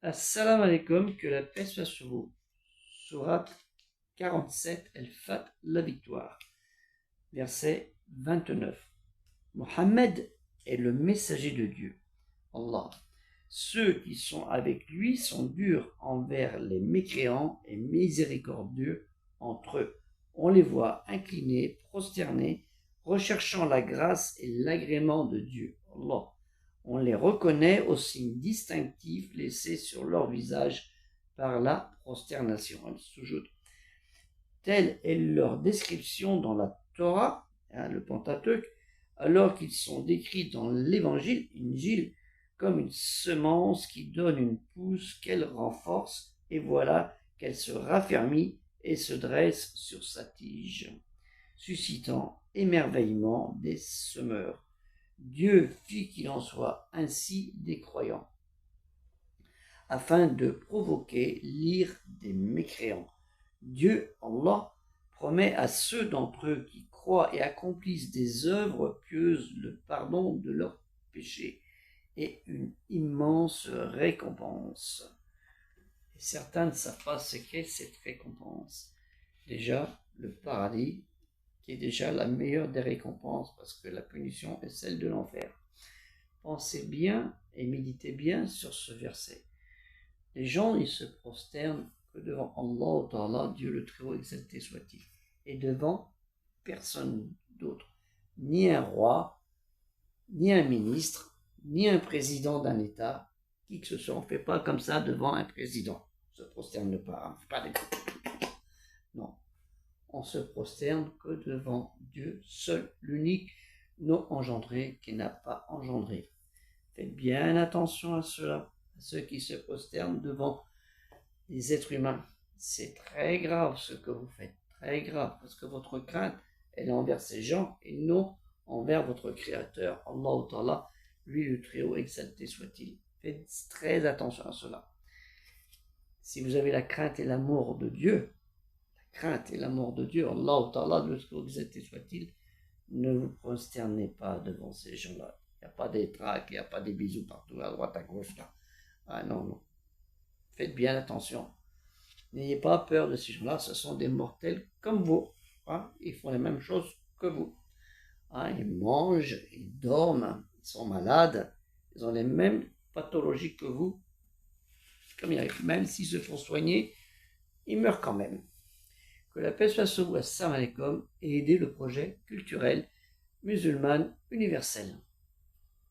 Assalamu alaikum, que la paix soit sur vous. Sourate 47, El-Fat, la victoire. Verset 29. Mohammed est le messager de Dieu, Allah. Ceux qui sont avec lui sont durs envers les mécréants et miséricordieux entre eux. On les voit inclinés, prosternés, recherchant la grâce et l'agrément de Dieu, Allah. On les reconnaît aux signes distinctifs laissés sur leur visage par la prosternation. Telle est leur description dans la Torah, le Pentateuque, alors qu'ils sont décrits dans l'Évangile, Injil, comme une semence qui donne une pousse qu'elle renforce, et voilà qu'elle se raffermit et se dresse sur sa tige, suscitant émerveillement des semeurs. Dieu fit qu'il en soit ainsi des croyants, afin de provoquer l'ire des mécréants. Dieu, Allah, promet à ceux d'entre eux qui croient et accomplissent des œuvres pieuses le pardon de leurs péchés et une immense récompense. Et certains ne savent pas ce qu'est cette récompense. Déjà, le paradis, qui est déjà la meilleure des récompenses, parce que la punition est celle de l'enfer. Pensez bien et méditez bien sur ce verset. Les gens, ils se prosternent que devant Allah Ta'ala, Dieu le Très-Haut exalté soit-il, et devant personne d'autre, ni un roi, ni un ministre, ni un président d'un État, qui que ce soit. On ne fait pas comme ça devant un président. On ne se prosterne pas, pas des... Non. On se prosterne que devant Dieu seul, l'unique, non engendré, qui n'a pas engendré. Faites bien attention à cela, à ceux qui se prosternent devant les êtres humains. C'est très grave ce que vous faites, très grave, parce que votre crainte, elle est envers ces gens et non envers votre Créateur, Allah Ta'ala, lui le Très-Haut exalté soit-il. Faites très attention à cela. Si vous avez la crainte et l'amour de Dieu, crainte et l'amour de Dieu, Allah Ta'ala, le Très-Haut exalté soit-il, ne vous prosternez pas devant ces gens-là. Il n'y a pas des traques, il n'y a pas des bisous partout, à droite, à gauche, là. Ah non, non. Faites bien attention. N'ayez pas peur de ces gens-là, ce sont des mortels comme vous. Hein? Ils font les mêmes choses que vous. Hein? Ils mangent, ils dorment, ils sont malades, ils ont les mêmes pathologies que vous. Comme même s'ils se font soigner, ils meurent quand même. Que la paix soit sur vous, assalamu alaikum, et aider le projet culturel musulman universel.